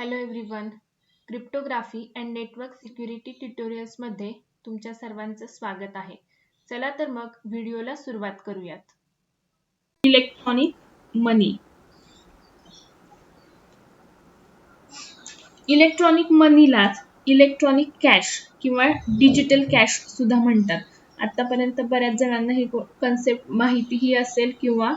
Hello everyone. Cryptography and network security ट्युटोरियल्समध्ये तुमच्या सर्वांचं स्वागत आहे. चला तर मग व्हिडिओला सुरुवात करूयात. इलेक्ट्रॉनिक मनी. इलेक्ट्रॉनिक मनीलाच इलेक्ट्रॉनिक कॅश किंवा डिजिटल कॅश सुद्धा म्हणतात. आतापर्यंत बऱ्याच जणांना ही कन्सेप्ट माहितीही असेल किंवा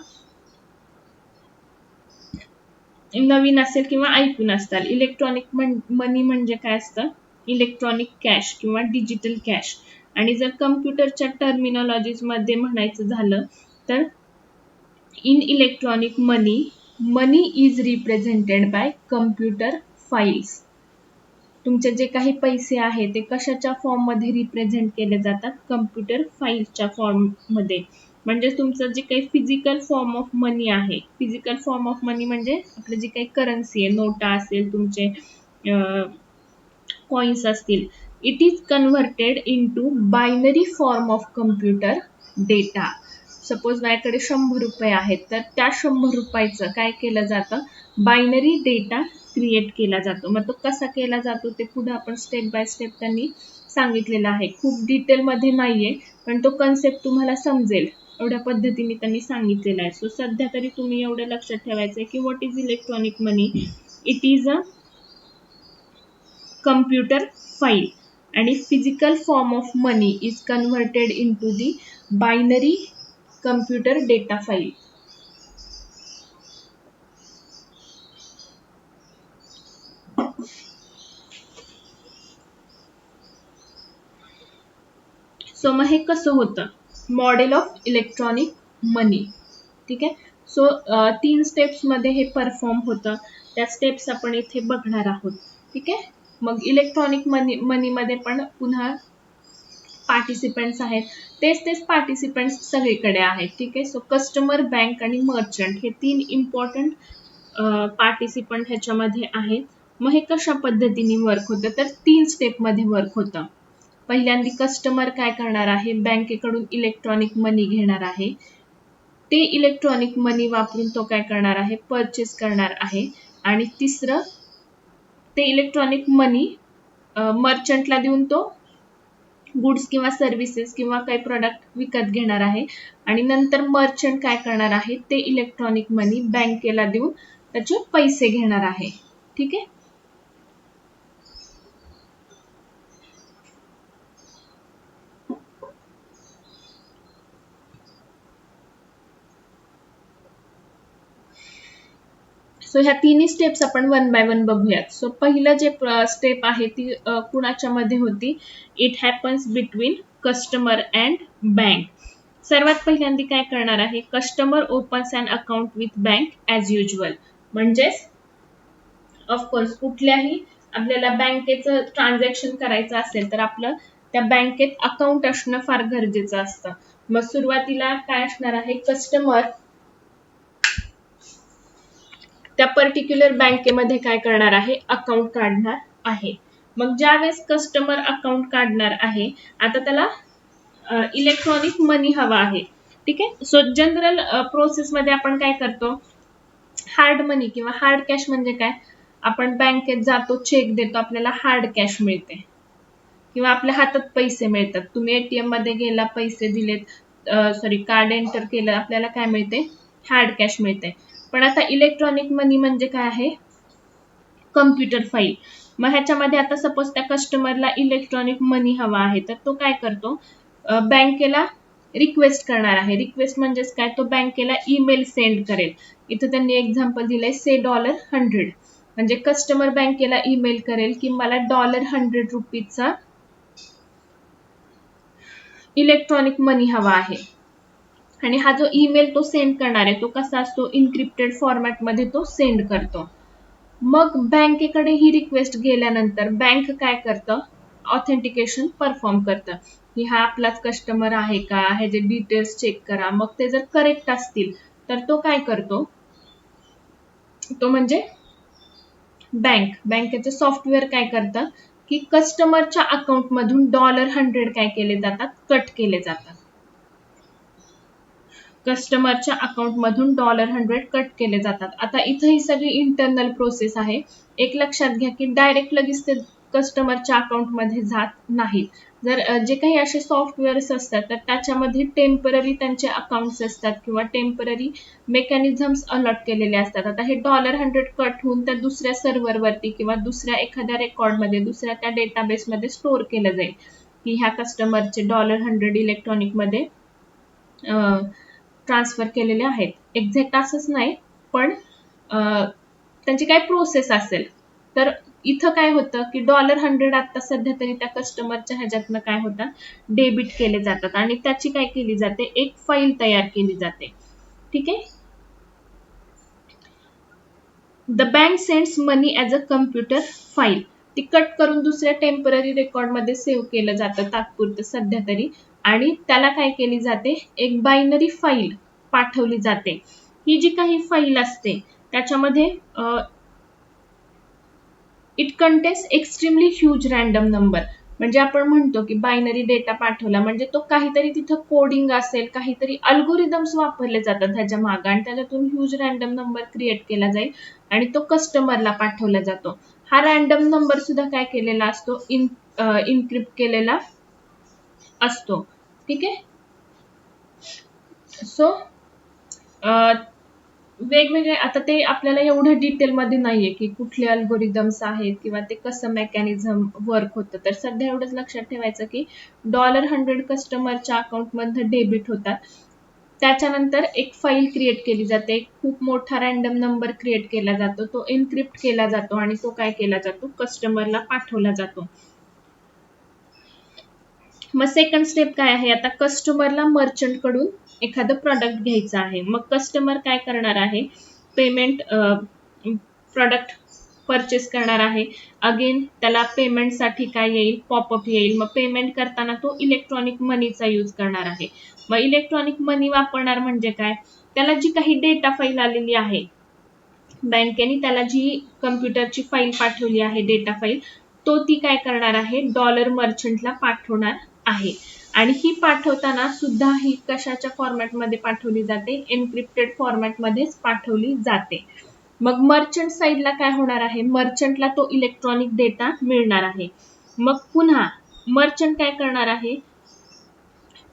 नवीन असेल किंवा ऐकून असताल. इलेक्ट्रॉनिक मनी म्हणजे काय असतं? इलेक्ट्रॉनिक कॅश किंवा डिजिटल कॅश. आणि जर कम्प्युटरच्या टर्मिनॉलॉजीज मध्ये म्हणायचं झालं तर in electronic money, money is represented by computer files. तुमचे जे काही पैसे आहेत ते कशाच्या फॉर्म मध्ये रिप्रेझेंट केले जातात? कम्प्युटर फाइल्सच्या फॉर्म मध्ये. म्हणजे तुमचं जे काही फिजिकल फॉर्म ऑफ मनी आहे, फिजिकल फॉर्म ऑफ मनी म्हणजे आपले जे काही करन्सी आहे, नोटा असेल, तुमचे कॉइन्स असतील, it is converted into binary form of computer data. Suppose माझ्याकडे 100 रुपये आहेत, तर त्या 100 रुपयाचं काय केलं जातं? बायनरी डेटा क्रिएट केला जातो. मग तो कसा केला जातो ते पुढे आपण स्टेप बाय स्टेप त्यांनी सांगितलेलं आहे. खूप डिटेल मध्ये नाहीये, पण तो कन्सेप्ट तुम्हाला समजेल एवढ्या पद्धतीने त्यांनी सांगितलेला आहे. सो सध्या तरी तुम्ही एवढं लक्षात ठेवायचं आहे की what is electronic money? It is a computer file आणि physical form of money is converted into the binary computer data file. So मग हे कसं होतं? Model of electronic money. ठीक आहे. सो 3 स्टेप्स मध्ये हे परफॉर्म होतं. त्या स्टेप्स आपण इथे बघणार आहोत. ठीक आहे. मग इलेक्ट्रॉनिक मनी मध्ये पण पुन्हा पार्टिसिपेंट्स आहेत. तेच पार्टिसिपेंट्स सगळीकडे आहेत. ठीक आहे. सो कस्टमर, बँक आणि मर्चंट हे 3 इम्पॉर्टंट पार्टिसिपंट ह्याच्यामध्ये आहेत. मग हे कशा पद्धतीने वर्क होतं? तर 3 स्टेप मध्ये वर्क होतं. पहिल्यांदा कस्टमर काय करणार आहे? बँकेकडून इलेक्ट्रॉनिक मनी घेणार आहे. ते इलेक्ट्रॉनिक मनी वापरून तो काय करणार आहे? परचेस करणार आहे. आणि तिसरं, ते इलेक्ट्रॉनिक मनी मर्चंटला देऊन तो गुड्स किंवा सर्व्हिसेस किंवा काही प्रोडक्ट विकत घेणार आहे. आणि नंतर मर्चंट काय करणार आहे? ते इलेक्ट्रॉनिक मनी बँकेला देऊन त्याचे पैसे घेणार आहे. ठीक आहे. सो ह्या तिन्ही स्टेप्स आपण वन बाय वन बघूयात. सो पहिलं जे स्टेप आहे ती कुणाच्या मध्ये होती? It happens between customer and bank. सर्वात पहिल्यांदा काय करणार आहे? Customer opens an account with bank as usual. म्हणजेच ऑफकोर्स कुठल्याही आपल्याला बँकेचं ट्रान्झॅक्शन करायचं असेल तर आपलं त्या बँकेत अकाउंट असणं फार गरजेचं असतं. मग सुरुवातीला काय असणार आहे? कस्टमर त्या पर्टिक्युलर बँकेमध्ये काय करणार आहे? अकाउंट काढणार आहे. मग ज्यावेळेस कस्टमर अकाउंट काढणार आहे, आता त्याला इलेक्ट्रॉनिक मनी हवा आहे. ठीक आहे. सो जनरल प्रोसेस मध्ये आपण काय करतो? हार्ड मनी किंवा हार्ड कॅश म्हणजे काय? आपण बँकेत जातो, चेक देतो, आपल्याला हार्ड कॅश मिळते किंवा आपल्या हातात पैसे मिळतात. तुम्ही एटीएम मध्ये गेला, पैसे दिलेत, कार्ड एंटर केलं, आपल्याला काय मिळते? हार्ड कॅश मिळते. पण आता इलेक्ट्रॉनिक मनी म्हणजे काय आहे? Computer file. मग ह्याच्यामध्ये आता सपोज त्या कस्टमरला इलेक्ट्रॉनिक मनी हवा आहे, तर तो काय करतो? बँकेला रिक्वेस्ट करणार आहे. रिक्वेस्ट म्हणजेच काय? तो बँकेला ईमेल सेंड करेल. इथे त्यांनी एक्झाम्पल दिलंय, से $100. म्हणजे कस्टमर बँकेला ईमेल करेल की मला $100चा इलेक्ट्रॉनिक मनी हवा आहे. आणि हा जो ईमेल तो सेंड करणार आहे तो कसा असतो? इन्क्रिप्टेड फॉर्मॅट मध्ये तो सेंड करतो. मग बँकेकडे ही रिक्वेस्ट गेल्यानंतर बँक काय करतं? ऑथेंटिकेशन परफॉर्म करतं की हा आपलाच कस्टमर आहे का, ह्याचे डिटेल्स चेक करा. मग ते जर करेक्ट असतील तर तो काय करतो? तो म्हणजे बँकेचं सॉफ्टवेअर काय करतं की कस्टमरच्या अकाउंट मधून $100 काय केले जातात? कट केले जातात. कस्टमरच्या अकाउंट मधून $100 कट केले जातात. आता इथं ही सगळी इंटरनल प्रोसेस आहे. एक लक्षात घ्या की डायरेक्ट लगेच ते कस्टमरच्या अकाउंट मध्ये जात नाहीत. जर जे काही असे सॉफ्टवेअर्स असतात तर त्याच्यामध्ये टेम्पररी त्यांचे अकाउंट्स असतात किंवा टेम्पररी मेकॅनिझम्स अलॉट केलेले असतात. आता हे $100 कट होऊन त्या दुसऱ्या सर्व्हरवरती किंवा दुसऱ्या एखाद्या रेकॉर्डमध्ये दुसऱ्या त्या डेटाबेसमध्ये स्टोअर केलं जाईल की ह्या कस्टमरचे $100 इलेक्ट्रॉनिक मध्ये ट्रान्सफर केलेले आहेत. एक्झॅक्ट असंच नाही, पण त्यांची काय प्रोसेस असेल. तर इथं काय होतं की $100 आता सध्या तरी त्या कस्टमरच्या ह्याच्यातनं काय होतात, डेबिट केले जातात आणि त्याची काय केली जाते, एक फाईल तयार केली जाते. ठीक आहे. The bank sends money as a computer file. ती कट करून दुसऱ्या टेम्पररी रेकॉर्डमध्ये सेव्ह केलं जातं तात्पुरतं सध्या तरी, आणि त्याला काय केली जाते, एक बायनरी फाईल पाठवली जाते. ही जी काही फाईल असते त्याच्यामध्ये it contains extremely huge random number. म्हणजे आपण म्हणतो की बायनरी डेटा पाठवला म्हणजे तो काहीतरी तिथं कोडिंग असेल, काहीतरी अल्गोरिदम्स वापरले जातात त्याच्या मागे आणि त्याच्यातून ह्यूज रॅन्डम नंबर क्रिएट केला जाईल आणि तो कस्टमरला पाठवला जातो. हा रॅन्डम नंबर सुद्धा काय केलेला असतो, इनक्रिप्ट केलेला असतो. ठीक आहे. सो वेगवेगळे, आता ते आपल्याला एवढं डिटेलमध्ये नाहीये की कुठले अल्गोरिदम्स आहेत किंवा ते कसं मेकॅनिझम वर्क होतं. तर सध्या एवढंच लक्षात ठेवायचं की $100 कस्टमरच्या अकाउंटमध्ये डेबिट होतात. त्याच्यानंतर एक फाईल क्रिएट केली जाते, खूप मोठा रॅन्डम नंबर क्रिएट केला जातो, तो एन्क्रिप्ट केला जातो आणि तो काय केला जातो, कस्टमरला पाठवला जातो. मग सेकंड स्टेप काय आहे, आता कस्टमरला मर्चंट कडून एखादं प्रॉडक्ट घ्यायचं आहे. मग कस्टमर काय करणार आहे, पेमेंट प्रॉडक्ट परचेस करणार आहे. अगेन त्याला पेमेंटसाठी काय येईल, पॉपअप येईल. मग पेमेंट करताना तो इलेक्ट्रॉनिक मनीचा यूज करणार आहे. मग इलेक्ट्रॉनिक मनी वापरणार म्हणजे काय, त्याला जी काही डेटा फाईल आलेली आहे, बँकेने त्याला जी कम्प्युटरची फाईल पाठवली आहे, डेटा फाईल, तो ती काय करणार आहे, डॉलर मर्चंटला पाठवणार आहे. आणि ही पाठवताना सुद्धा ही कशाच्या फॉर्मॅटमध्ये पाठवली जाते, एन्क्रिप्टेड फॉर्मॅटमध्येच पाठवली जाते. मग मर्चंट साईडला काय होणार आहे, मर्चंटला तो इलेक्ट्रॉनिक डेटा मिळणार आहे. मग पुन्हा मर्चंट काय करणार आहे,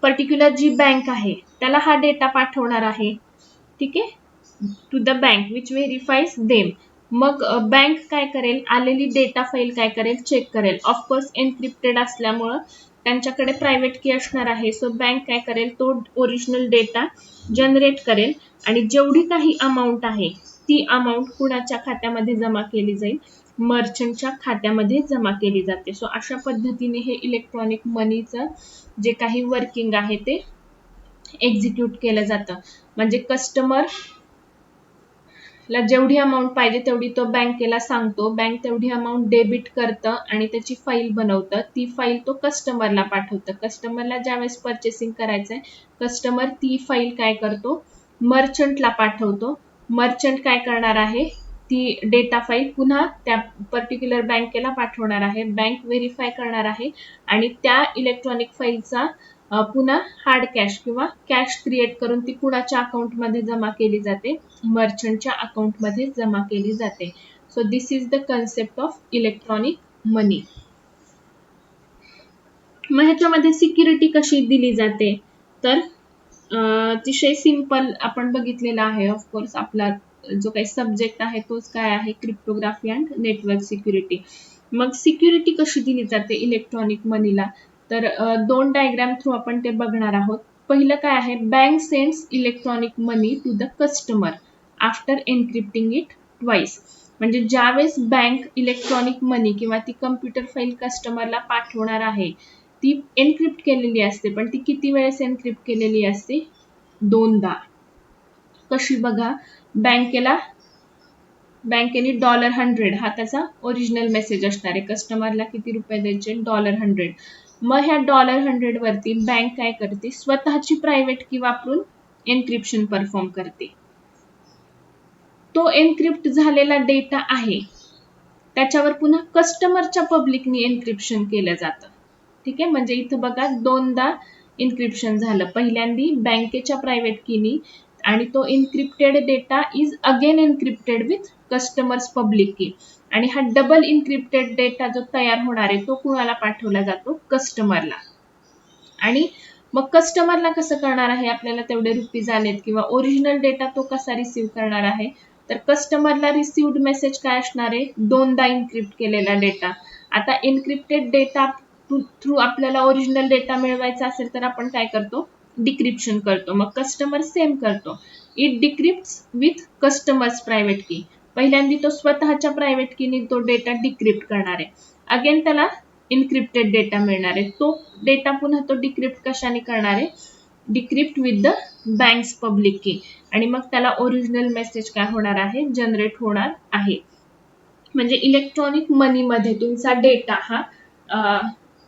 पर्टिक्युलर जी बँक आहे त्याला हा डेटा पाठवणार आहे. ठीक आहे, to the bank which verifies them. मग बँक काय करेल, आलेली डेटा फाईल काय करेल, चेक करेल. ऑफकोर्स एन्क्रिप्टेड असल्यामुळं त्यांच्याकडे प्रायव्हेट की असणार आहे. सो बँक काय करेल, तो ओरिजिनल डेटा जनरेट करेल आणि जेवढी काही अमाऊंट आहे ती अमाऊंट कुणाच्या खात्यामध्ये जमा केली जाईल, मर्चंटच्या खात्यामध्ये जमा केली जाते. सो अशा पद्धतीने हे इलेक्ट्रॉनिक मनीचं जे काही वर्किंग आहे ते एक्झिक्यूट केलं जातं. म्हणजे कस्टमर ला जेवढी अमाऊंट पाहिजे तेवढी तो बँकेला सांगतो, बँक तेवढी अमाऊंट डेबिट करतं आणि त्याची फाईल बनवतं. ती फाईल तो कस्टमरला पाठवतं. कस्टमरला ज्यावेळेस परचेसिंग करायचंय, कस्टमर ती फाईल काय करतो, मर्चंटला पाठवतो. मर्चंट काय करणार आहे, ती डेटा फाईल पुन्हा त्या पर्टिक्युलर बँकेला पाठवणार आहे. बँक व्हेरीफाय करणार आहे आणि त्या इलेक्ट्रॉनिक फाईलचा पुन्हा हार्ड कॅश किंवा कॅश क्रिएट करून ती कुणाच्या अकाउंटमध्ये जमा केली जाते, मर्चंटच्या अकाउंटमध्ये जमा केली जाते. So this is the concept of electronic money. मग ह्याच्यामध्ये सिक्युरिटी कशी दिली जाते, तर अतिशय सिंपल आपण बघितलेला आहे. ऑफकोर्स आपला जो काही सब्जेक्ट आहे तोच काय आहे, क्रिप्टोग्राफी अँड नेटवर्क सिक्युरिटी. मग सिक्युरिटी कशी दिली जाते इलेक्ट्रॉनिक मनीला, तर दोन डायग्राम थ्रू आपण ते बघणार आहोत. पहिलं काय आहे, bank sends electronic money to the customer after encrypting it twice. म्हणजे ज्यावेळेस बँक इलेक्ट्रॉनिक मनी किंवा ती कम्प्युटर फाईल कस्टमरला पाठवणार आहे, ती एन्क्रिप्ट केलेली असते, पण ती किती वेळेस एन्क्रिप्ट केलेली असते, दोनदा. कशी बघा, बँकेने $100 हा त्याचा ओरिजिनल मेसेज असणार आहे, कस्टमरला किती रुपये द्यायचे, $100. मग ह्या $100 वरती बँक काय करते, स्वतःची प्रायव्हेट की वापरून एन्क्रिप्शन परफॉर्म करते. तो एन्क्रिप्ट झालेला डेटा आहे त्याच्यावर पुन्हा कस्टमरच्या पब्लिकनी एन्क्रिप्शन केलं जातं. ठीक आहे, म्हणजे इथं बघा दोनदा इन्क्रिप्शन झालं. पहिल्यांदी बँकेच्या प्रायव्हेट कीनी आणि तो encrypted data is again encrypted with customers public की. आणि हा डबल इन्क्रिप्टेड डेटा जो तयार होणार आहे तो कुणाला पाठवला जातो? कस्टमरला. आणि मग कस्टमरला कसं करणार आहे? आपल्याला तेवढे रुपीज आलेत किंवा ओरिजिनल डेटा तो कसा रिसीव्ह करणार आहे? तर कस्टमरला रिसीव्ड मेसेज काय असणार आहे? दोनदा इन्क्रिप्ट केलेला डेटा. आता इन्क्रिप्टेड डेटा थ्रू आपल्याला ओरिजिनल डेटा मिळवायचा असेल तर आपण काय करतो? डिक्रिप्शन करतो. मग कस्टमर सेम करतो. इट डिक्रिप्ट्स विथ कस्टमर्स प्रायव्हेट की. पहिल्यांदा तो स्वतःच्या प्रायव्हेट कीने तो डेटा डिक्रिप्ट करणार आहे. अगेन त्याला इन्क्रिप्टेड डेटा मिळणार आहे. तो डेटा पुन्हा तो डिक्रिप्ट कशाने करणार आहे? Decrypt with the banks public की. आणि मग त्याला ओरिजिनल मेसेज काय होणार आहे? जनरेट होणार आहे. म्हणजे इलेक्ट्रॉनिक मनी मध्ये तुमचा डेटा हा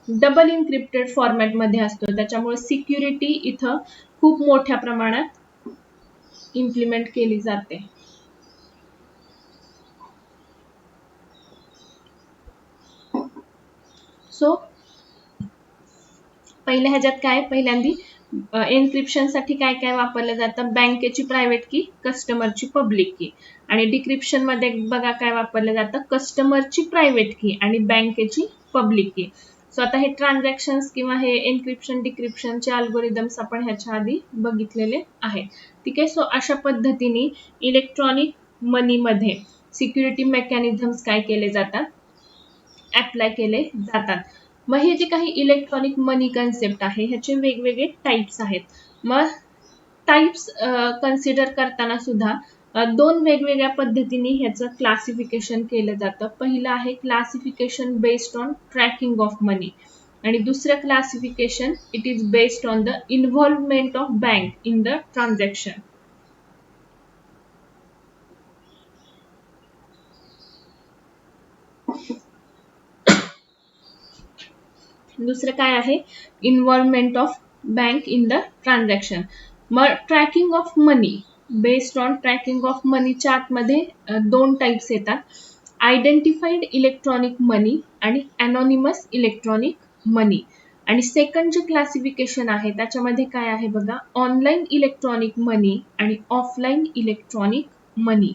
डबल इन्क्रिप्टेड फॉर्मॅट मध्ये असतो. त्याच्यामुळे सिक्युरिटी इथं खूप मोठ्या प्रमाणात इम्प्लिमेंट केली जाते. सो पहिल्या ह्याच्यात काय? पहिल्यांदी एन्क्रिप्शन साठी काय काय वापरलं जातं? बँकेची प्रायव्हेट की, कस्टमरची पब्लिक की. आणि डिक्रिप्शन मध्ये बघा काय वापरलं जातं? कस्टमरची प्रायव्हेट की आणि बँकेची पब्लिक की. सो आता हे ट्रान्झॅक्शन्स किंवा हे एन्क्रिप्शन डिक्रिप्शनचे अल्गोरिदम्स आपण ह्याच्या आधी बघितलेले आहेत. ठीक आहे. सो अशा पद्धतीने इलेक्ट्रॉनिक मनी मध्ये सिक्युरिटी मेकॅनिझम्स काय केले जातात? अप्लाय केले जातात. मग हे जे काही इलेक्ट्रॉनिक मनी कन्सेप्ट आहे ह्याचे वेगवेगळे टाइप्स आहेत. मग टाइप्स कन्सिडर करताना सुद्धा दोन वेगवेगळ्या पद्धतीने ह्याचं क्लासिफिकेशन केलं जातं. पहिलं आहे classification based on tracking of money आणि दुसरं classification it is based on the involvement of bank in the transaction. दुसरं काय आहे? Involvement of bank in the transaction. मग tracking of money based on tracking of मनीच्या आतमध्ये दोन types येतात. आयडेंटिफाईड इलेक्ट्रॉनिक मनी आणि अनॉनिमस इलेक्ट्रॉनिक मनी. आणि सेकंड जे क्लासिफिकेशन आहे त्याच्यामध्ये काय आहे बघा? ऑनलाईन इलेक्ट्रॉनिक मनी आणि ऑफलाईन इलेक्ट्रॉनिक मनी.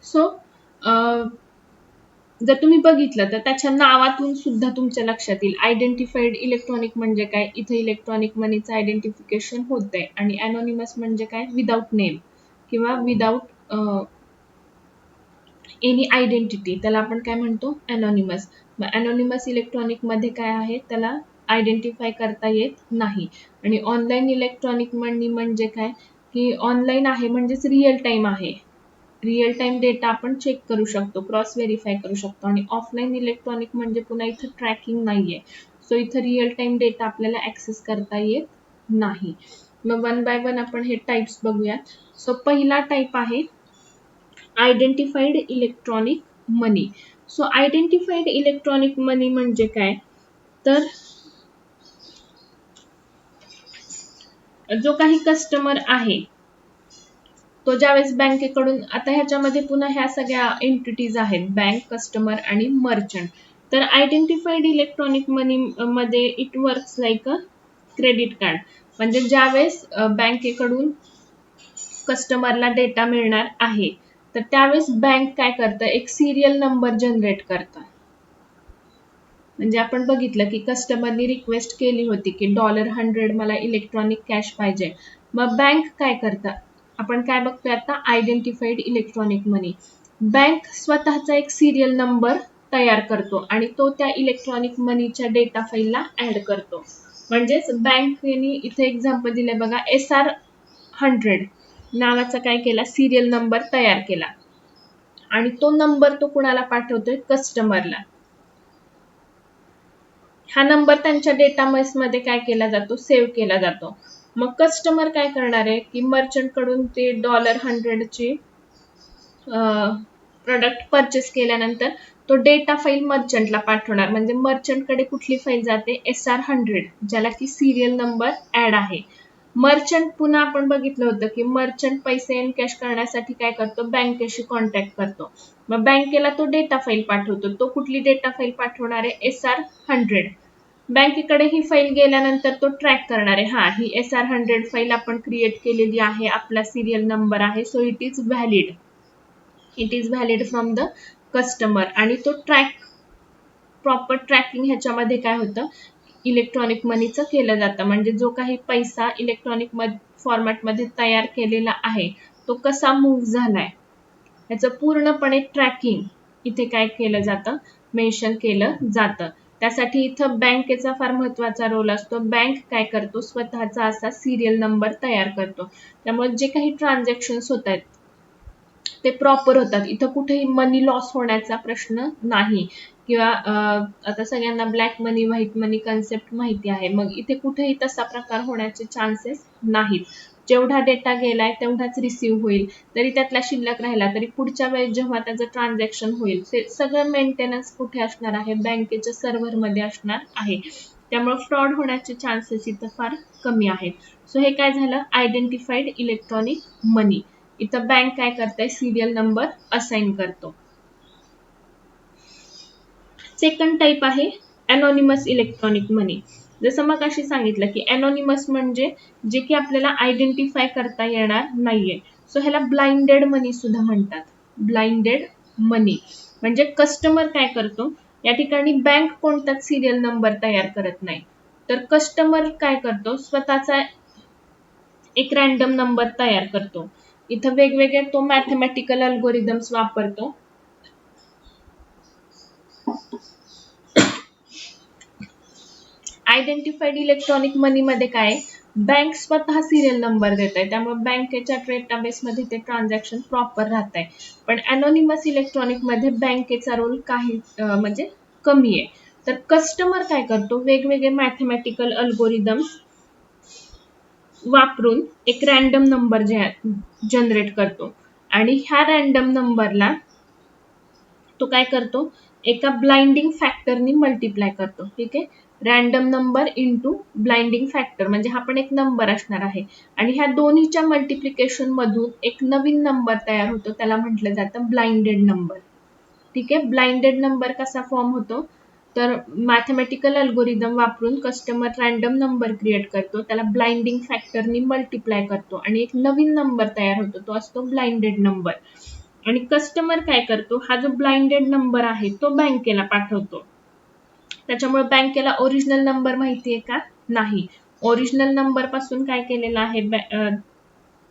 सो जर तुम्ही बघितलं तर त्याच्या नावातून सुद्धा तुमच्या लक्षात येईल आयडेंटिफाईड इलेक्ट्रॉनिक म्हणजे काय? इथे इलेक्ट्रॉनिक मनीचं आयडेंटिफिकेशन होतंय. आणि अनॉनिमस म्हणजे काय? विदाउट नेम किंवा विदाउट एनी आयडेंटिटी, त्याला आपण काय म्हणतो? अनॉनिमस. मग अनॉनिमस इलेक्ट्रॉनिक मध्ये काय आहे? त्याला आयडेंटिफाय करता येत नाही. आणि ऑनलाईन इलेक्ट्रॉनिक मनी म्हणजे काय? की ऑनलाईन आहे म्हणजेच रिअल टाइम आहे. रिअल टाइम डेटा आपण चेक करू शकतो, क्रॉस व्हेरीफाय करू शकतो. आणि ऑफलाईन इलेक्ट्रॉनिक म्हणजे पुन्हा इथं ट्रॅकिंग नाहीये. सो इथं रिअल टाइम डेटा आपल्याला ऍक्सेस करता येत नाही. मग वन बाय वन आपण हे टाइप्स बघूयात. सो पहिला टाइप आहे identified electronic money. So identified electronic मनी म्हणजे काय? तर जो काही कस्टमर आहे तो ज्यावेळेस बँकेकडून, आता ह्याच्यामध्ये पुन्हा ह्या सगळ्या एंटिटीज आहेत, बँक, कस्टमर आणि मर्चंट. तर आयडेंटिफाईड इलेक्ट्रॉनिक मनी मध्ये it works like a credit card. म्हणजे ज्यावेळेस बँकेकडून कस्टमरला डेटा मिळणार आहे तर त्यावेळेस बँक काय करतं? एक सिरियल नंबर जनरेट करतं. म्हणजे आपण बघितलं की कस्टमरनी रिक्वेस्ट केली होती की $100 मला इलेक्ट्रॉनिक कॅश पाहिजे. मग बँक काय करतं? आपण काय बघतोय आता? आयडेंटिफाईड इलेक्ट्रॉनिक मनी. बँक स्वतःचा एक सिरियल नंबर तयार करतो आणि तो त्या इलेक्ट्रॉनिक मनीच्या डेटा फाईलला ऍड करतो. म्हणजेच बँकेने इथे एक्झाम्पल दिले बघा, SR100 नावाचा काय केला? सिरियल नंबर तयार केला आणि तो नंबर तो कुणाला पाठवतोय? कस्टमरला. हा नंबर त्यांच्या डेटाबेस मध्ये काय केला जातो? सेव्ह केला जातो. मग कस्टमर काय करणार आहे की मर्चंट कडून ते $100 ची प्रोडक्ट परचेस केल्यानंतर तो डेटा फाईल मर्चंटला पाठवणार. म्हणजे मर्चंट कडे कुठली फाईल जाते? SR100, ज्याला की सिरियल नंबर ऍड आहे. मर्चंट पुन्हा आपण बघितलं होतं की मर्चंट पैसे एनकॅश करण्यासाठी काय करतो, बँकेशी कॉन्टॅक्ट करतो. मग बँकेला तो डेटा फाईल पाठवतो. तो कुठली डेटा फाईल पाठवणार आहे, SR100. बँकेकडे ही फाईल गेल्यानंतर तो ट्रॅक करणार आहे, हा ही SR100 फाईल आपण क्रिएट केलेली आहे, आपला सिरियल नंबर आहे, so it is valid. It is valid from the customer. आणि तो प्रॉपर ट्रॅकिंग ह्याच्यामध्ये काय होतं, इलेक्ट्रॉनिक मनीचं केलं जातं. म्हणजे जो काही पैसा इलेक्ट्रॉनिक फॉर्मॅटमध्ये तयार केलेला आहे तो कसा मूव्ह झालाय याचं पूर्णपणे ट्रॅकिंग इथे काय केलं जातं, मेन्शन केलं जातं. त्यासाठी इथं बँकेचा फार महत्वाचा रोल असतो. बँक काय करतो, स्वतःचा असा सिरियल नंबर तयार करतो. त्यामुळे जे काही ट्रान्झॅक्शन्स होत आहेत ते प्रॉपर होतात. इथं कुठेही मनी लॉस होण्याचा प्रश्न नाही. किंवा आता सगळ्यांना ब्लॅक मनी व्हाईट मनी कन्सेप्ट माहिती आहे, मग इथे कुठेही तसा प्रकार होण्याचे चान्सेस नाहीत. जेवढा डेटा गेलाय तेवढाच रिसीव्ह होईल. जरी त्यातला शिल्लक राहिला तरी पुढच्या वेळेस जेव्हा त्याचं ट्रान्झॅक्शन होईल ते सगळं मेंटेनन्स कुठे असणार आहे, बँकेच्या सर्व्हरमध्ये असणार आहे. त्यामुळे फ्रॉड होण्याचे चान्सेस इथं फार कमी आहेत. सो हे काय झालं, आयडेंटिफाईड इलेक्ट्रॉनिक मनी. इथं बँक काय करते, सिरियल नंबर असाइन करतो. सेकंड टाइप आहे अनॉनिमस इलेक्ट्रॉनिक मनी. जसं मग अशी सांगितलं की अनॉनिमस म्हणजे जे की आपल्याला आयडेंटिफाय करता येणार नाहीये. सो ह्याला ब्लाइंडेड मनी सुद्धा म्हणतात. ब्लाइंडेड मनी म्हणजे कस्टमर काय करतो, या ठिकाणी बँक कोणताच सिरियल नंबर तयार करत नाही, तर कस्टमर काय करतो, स्वतःचा एक रॅन्डम नंबर तयार करतो. इथं वेगवेगळे तो मॅथमॅटिकल अल्गोरिदम्स वापरतो. आयडेंटिफाईड इलेक्ट्रॉनिक मनी मध्ये काय, बँक स्वतः सिरियल नंबर देत आहे, त्यामुळे बँकेच्या डेटाबेस मध्ये ते ट्रान्झॅक्शन प्रॉपर राहत आहे. पण अनॉनिमस इलेक्ट्रॉनिक मध्ये बँकेचा रोल काही म्हणजे कमी आहे. तर कस्टमर काय करतो, वेगवेगळे मॅथमॅटिकल अल्गोरिदम्स वापरून एक रॅन्डम नंबर जनरेट करतो. आणि ह्या रॅन्डम नंबरला तो काय करतो, एका ब्लाइंडिंग फॅक्टरनी मल्टिप्लाय करतो. ठीक आहे, random number into blinding factor म्हणजे हा पण एक नंबर असणार आहे. आणि ह्या दोन्हीच्या मल्टिप्लिकेशन मधून एक नवीन नंबर तयार होतो, त्याला म्हटलं जातं ब्लाइंडेड नंबर. ठीक आहे, ब्लाइंडेड नंबर कसा फॉर्म होतो, तर मॅथमॅटिकल अल्गोरिदम वापरून कस्टमर रॅन्डम नंबर क्रिएट करतो, त्याला ब्लाइंडिंग फॅक्टरनी मल्टिप्लाय करतो आणि एक नवीन नंबर तयार होतो, तो असतो ब्लाइंडेड नंबर. आणि कस्टमर काय करतो, हा जो ब्लाइंडेड नंबर आहे तो बँकेला पाठवतो. त्याच्यामुळे बँकेला ओरिजिनल नंबर माहिती आहे का, नाही. ओरिजिनल नंबर पासून काय केलेलं आहे,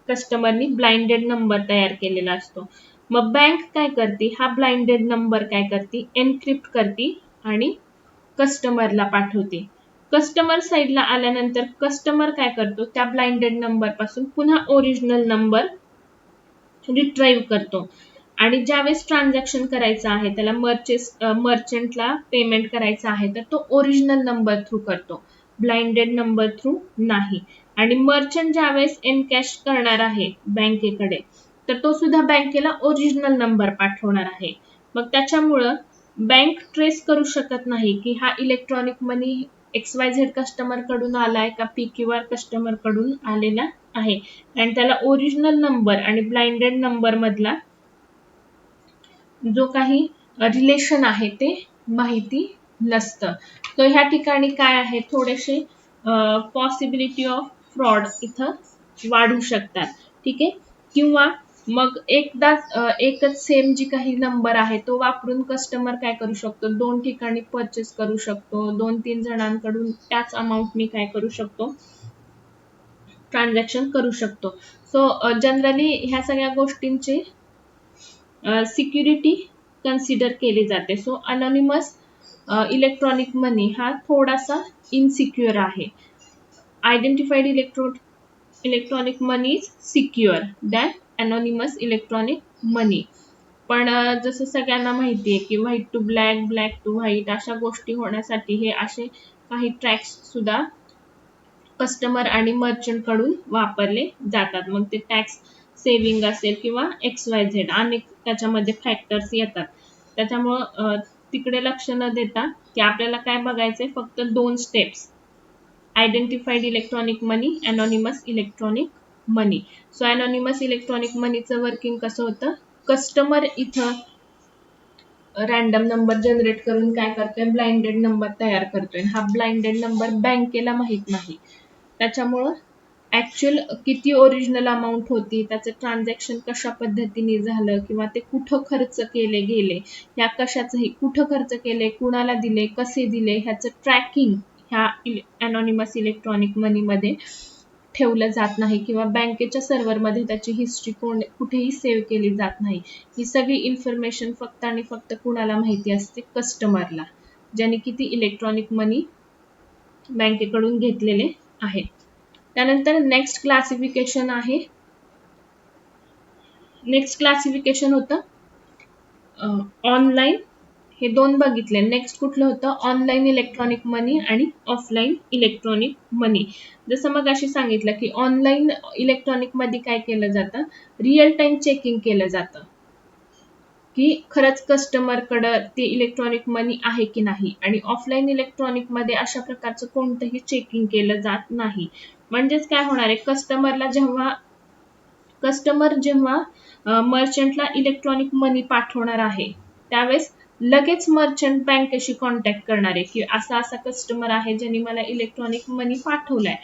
कस्टमरनी ब्लाइंडेड नंबर तयार केलेला असतो. मग बँक काय करते, हा ब्लाइंडेड नंबर काय करते, एनक्रिप्ट करते आणि कस्टमरला पाठवते. कस्टमर साइडला आल्यानंतर कस्टमर काय करतो, त्या ब्लाइंडेड नंबर पासून पुन्हा ओरिजिनल नंबर रिट्राईव्ह करतो. आणि ज्यावेळेस ट्रान्झॅक्शन करायचं आहे, त्याला मर्चंटला पेमेंट करायचं आहे, तर तो ओरिजिनल नंबर थ्रू करतो, ब्लाइंडेड नंबर थ्रू नाही. आणि मर्चंट ज्यावेळेस एनकॅश करणार आहे बँकेकडे, तर तो सुद्धा बँकेला ओरिजिनल नंबर पाठवणार आहे. मग त्याच्यामुळं बँक ट्रेस करू शकत नाही की हा इलेक्ट्रॉनिक मनी XYZ कस्टमर कडून आलाय का PQR कस्टमर कडून आलेला आहे. आणि त्याला ओरिजिनल नंबर आणि ब्लाइंडेड नंबर मधला जो काही रिलेशन आहे ते माहिती नसतं. तर ह्या ठिकाणी काय आहे, थोडेसे पॉसिबिलिटी ऑफ फ्रॉड इथं वाढू शकतात. ठीक आहे, किंवा मग एकच सेम जी काही नंबर आहे तो वापरून कस्टमर काय करू शकतो, दोन ठिकाणी परचेस करू शकतो, 2-3 जणांकडून त्याच अमाऊंटनी काय करू शकतो, ट्रान्झॅक्शन करू शकतो. सो जनरली ह्या सगळ्या गोष्टींची सिक्युरिटी कन्सिडर केली जाते. सो अनॉनिमस इलेक्ट्रॉनिक मनी हा थोडासा इनसिक्युअर आहे. Identified electronic money is secure than anonymous electronic money. पण जसं सगळ्यांना माहिती आहे की white to black, black to white अशा गोष्टी होण्यासाठी हे असे काही ट्रॅक्स सुद्धा कस्टमर आणि मर्चंट कडून वापरले जातात. मग ते टॅक्स सेव्हिंग असेल किंवा XYZ अनेक त्याच्यामध्ये फॅक्टर्स येतात. त्याच्यामुळं तिकडे लक्ष न देता की आपल्याला काय बघायचंय, फक्त 2 steps, identified electronic money, anonymous electronic money. So anonymous electronic मनीचं working कसं होतं, कस्टमर इथं रॅन्डम नंबर जनरेट करून काय करतोय, ब्लाइंडेड नंबर तयार करतोय. हा ब्लाइंडेड नंबर बँकेला माहित नाही. त्याच्यामुळं ऍक्च्युअल किती ओरिजिनल अमाऊंट होती, त्याचं ट्रान्झॅक्शन कशा पद्धतीने झालं किंवा ते कुठं खर्च केले गेले, ह्या कशाचंही कुठं खर्च केले, कुणाला दिले, कसे दिले, ह्याचं ट्रॅकिंग ह्या अनॉनिमस इलेक्ट्रॉनिक मनी मध्ये ठेवलं जात नाही किंवा बँकेच्या सर्व्हरमध्ये त्याची हिस्ट्री कुठेही सेव्ह केली जात नाही. ही सगळी इन्फॉर्मेशन फक्त आणि फक्त कुणाला माहिती असते, कस्टमरला, ज्याने किती इलेक्ट्रॉनिक मनी बँकेकडून घेतलेले आहे. त्यानंतर नेक्स्ट क्लासिफिकेशन आहे, नेक्स्ट क्लासिफिकेशन होतं ऑनलाईन. हे दोन बघितले. नेक्स्ट कुठलं होतं, ऑनलाईन इलेक्ट्रॉनिक मनी आणि ऑफलाईन इलेक्ट्रॉनिक मनी. जसं मग अशी सांगितलं की ऑनलाईन इलेक्ट्रॉनिक मध्ये काय केलं जातं, रिअल टाइम चेकिंग केलं जातं की खरंच कस्टमरकडं ते इलेक्ट्रॉनिक मनी आहे की नाही. आणि ऑफलाईन इलेक्ट्रॉनिक मध्ये अशा प्रकारचं कोणतंही चेकिंग केलं जात नाही. म्हणजेच काय होणार आहे, कस्टमर जेव्हा मर्चंटला इलेक्ट्रॉनिक मनी पाठवणार आहे त्यावेळेस लगेच मर्चंट बँकेशी कॉन्टॅक्ट करणार आहे की असा असा कस्टमर आहे ज्यांनी मला इलेक्ट्रॉनिक मनी पाठवलाय,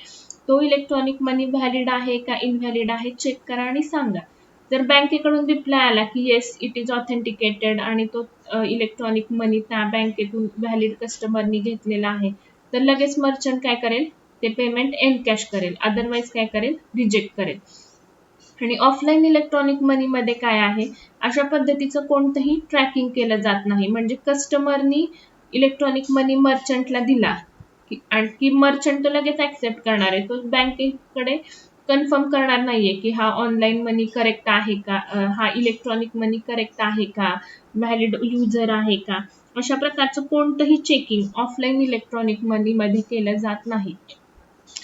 तो इलेक्ट्रॉनिक मनी व्हॅलिड आहे का इनव्हॅलिड आहे चेक करा आणि सांगा. जर बँकेकडून रिप्लाय आला की येस इट इज ऑथेंटिकेटेड आणि तो इलेक्ट्रॉनिक मनी त्या बँकेतून व्हॅलिड कस्टमरनी घेतलेला आहे, तर लगेच मर्चंट काय करेल, ते पेमेंट एनकॅश करेल, अदरवाईज काय करेल, रिजेक्ट करेल. आणि ऑफलाईन इलेक्ट्रॉनिक मनी मध्ये काय आहे, अशा पद्धतीचं कोणतंही ट्रॅकिंग केलं जात नाही. म्हणजे कस्टमरनी इलेक्ट्रॉनिक मनी मर्चंटला दिला की मर्चंट लगेच ऍक्सेप्ट करणार आहे, तो बँकेकडे कन्फर्म करणार नाहीये की हा ऑनलाईन मनी करेक्ट आहे का, हा इलेक्ट्रॉनिक मनी करेक्ट आहे का, व्हॅलिड युजर आहे का. अशा प्रकारचं कोणतंही चेकिंग ऑफलाईन इलेक्ट्रॉनिक मनी मध्ये केलं जात नाही.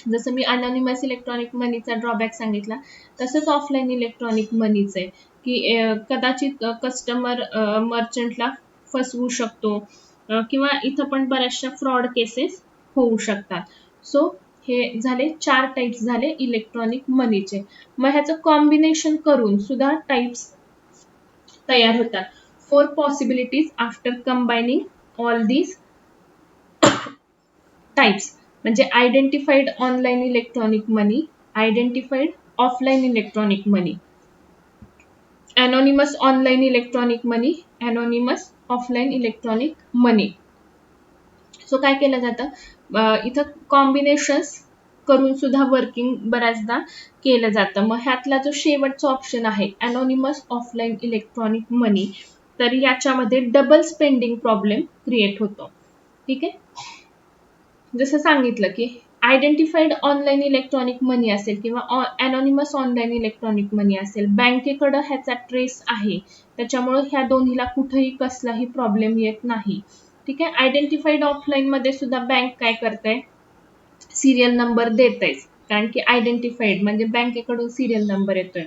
जसं मी अनॉनिमस इलेक्ट्रॉनिक मनीचा ड्रॉबॅक सांगितला, तसंच ऑफलाईन इलेक्ट्रॉनिक मनीच आहे की कदाचित कस्टमर मर्चंटला फसवू शकतो किंवा इथं पण बऱ्याचशा फ्रॉड केसेस होऊ शकतात. सो हे झाले 4 टाइप्स झाले इलेक्ट्रॉनिक मनीचे. मग ह्याचं कॉम्बिनेशन करून सुद्धा टाइप्स तयार होतात. 4 possibilities after combining all these types. म्हणजे identified online electronic money, identified offline electronic money, anonymous online electronic money, anonymous offline electronic money. So काय केलं जातं, इथं कॉम्बिनेशन्स करून सुद्धा वर्किंग बऱ्याचदा केलं जातं. मग ह्यातला जो शेवटचा ऑप्शन आहे अनॉनिमस ऑफलाईन इलेक्ट्रॉनिक मनी, तर याच्यामध्ये डबल स्पेंडिंग प्रॉब्लेम क्रिएट होतो. ठीक आहे, जसं सांगितलं की आयडेंटिफाईड ऑनलाईन इलेक्ट्रॉनिक मनी असेल किंवा अनॉनिमस ऑनलाईन इलेक्ट्रॉनिक मनी असेल, बँकेकडे ह्याचा ट्रेस आहे, त्याच्यामुळे ह्या दोन्हीला कुठेही कसलाही प्रॉब्लेम येत नाही. ठीक आहे, आयडेंटिफाईड ऑफलाईन मध्ये सुद्धा बँक काय करते, सिरियल नंबर देते, कारण की आयडेंटिफाईड म्हणजे बँकेकडून सिरियल नंबर येतोय.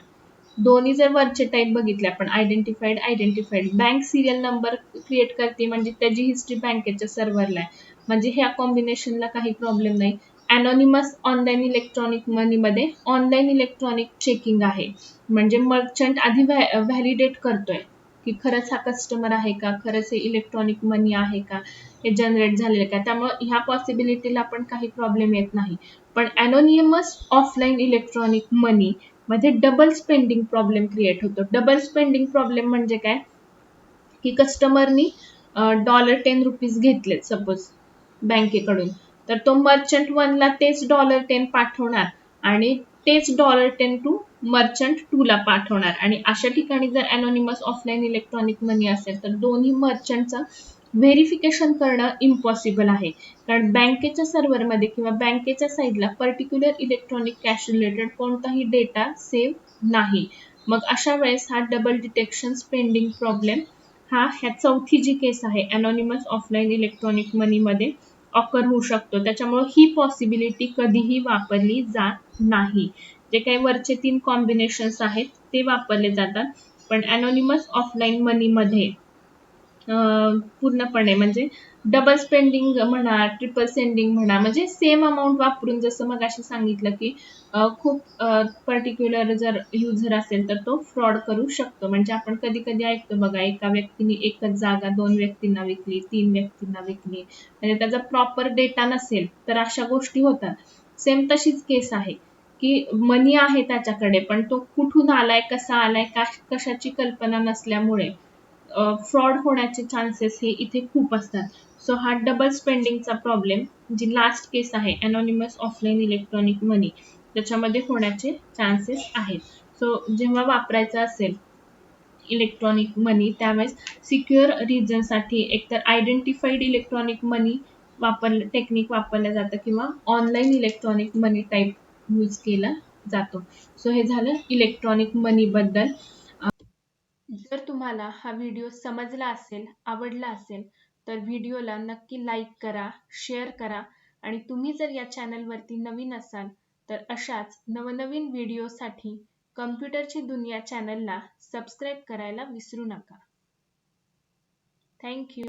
दोन्ही जर वरचे टाईप बघितले आपण, identified, bank serial number create करते म्हणजे त्याची हिस्ट्री बँकेच्या सर्व्हरला आहे, म्हणजे ह्या कॉम्बिनेशनला काही प्रॉब्लेम नाही. अनॉनिमस ऑनलाईन इलेक्ट्रॉनिक मनी मध्ये ऑनलाईन इलेक्ट्रॉनिक चेकिंग आहे, म्हणजे मर्चंट आधी व्हॅलिडेट करतोय की खरंच हा कस्टमर आहे का, खरंच हे इलेक्ट्रॉनिक मनी आहे का, हे जनरेट झालेलं का, त्यामुळे ह्या पॉसिबिलिटीला पण काही प्रॉब्लेम येत नाही. पण अनॉनिमस ऑफलाईन इलेक्ट्रॉनिक मनी मध्ये डबल स्पेंडिंग प्रॉब्लेम क्रिएट होतो. डबल स्पेंडिंग प्रॉब्लेम म्हणजे काय की कस्टमरनी $10 घेतले सपोज बँकेकडून, तर तो मर्चंट 1 ला तेच $10 पाठवणार आणि तेच $10 टू मर्चंट 2 ला पाठवणार. आणि अशा ठिकाणी जर अनॉनिमस ऑफलाईन इलेक्ट्रॉनिक मनी असेल तर दोन्ही मर्चंटचं व्हेरिफिकेशन करणं इम्पॉसिबल आहे, कारण बँकेच्या सर्व्हरमध्ये किंवा बँकेच्या साईडला पर्टिक्युलर इलेक्ट्रॉनिक कॅश रिलेटेड कोणताही डेटा सेव्ह नाही. मग अशा वेळेस हा डबल डिटेक्शन स्पेंडिंग प्रॉब्लेम ह्या चौथी जी केस आहे अनॉनिमस ऑफलाईन इलेक्ट्रॉनिक मनी मध्ये ऑकर होऊ शकतो. त्याच्यामुळे ही पॉसिबिलिटी कधीही वापरली जात नाही. जे काही वरचे 3 कॉम्बिनेशन्स आहेत ते वापरले जातात, पण अनॉनिमस ऑफलाईन मनी मध्ये पूर्णपणे म्हणजे डबल स्पेंडिंग म्हणा, ट्रिपल सेंडिंग म्हणा, म्हणजे सेम अमाऊंट वापरून, जसं मगाशी सांगितलं की खूप पर्टिक्युलर जर युजर असेल तर तो फ्रॉड करू शकतो. म्हणजे आपण कधी कधी ऐकतो बघा, एका व्यक्तीने एकच जागा 2 व्यक्तींना विकली, 3 व्यक्तींना विकली, म्हणजे त्याचा प्रॉपर डेटा नसेल तर अशा गोष्टी होतात. सेम तशीच केस आहे की मनी आहे त्याच्याकडे, पण तो कुठून आलाय, कसा आलाय, कशाची कल्पना नसल्यामुळे फ्रॉड होण्याचे चान्सेस हे इथे खूप असतात. सो हा डबल स्पेंडिंगचा प्रॉब्लेम, जी लास्ट केस आहे अनॉनिमस ऑफलाईन इलेक्ट्रॉनिक मनी, त्याच्यामध्ये होण्याचे चान्सेस आहेत. सो जेव्हा वापरायचं असेल इलेक्ट्रॉनिक मनी, त्यावेळेस सिक्युअर रिझनसाठी एकतर आयडेंटिफाईड इलेक्ट्रॉनिक मनी टेक्निक वापरलं जातं, किंवा ऑनलाईन इलेक्ट्रॉनिक मनी टाईप यूज केला जातो. सो हे झालं इलेक्ट्रॉनिक मनी बद्दल. जर तुम्हाला हा व्हिडिओ समजला असेल, आवडला असेल, तर व्हिडिओला नक्की लाईक करा, शेअर करा, आणि तुम्ही जर या चॅनलवरती नवीन असाल तर अशाच नवनवीन व्हिडिओसाठी कम्प्युटरची दुनिया चॅनलला सबस्क्राईब करायला विसरू नका. Thank you.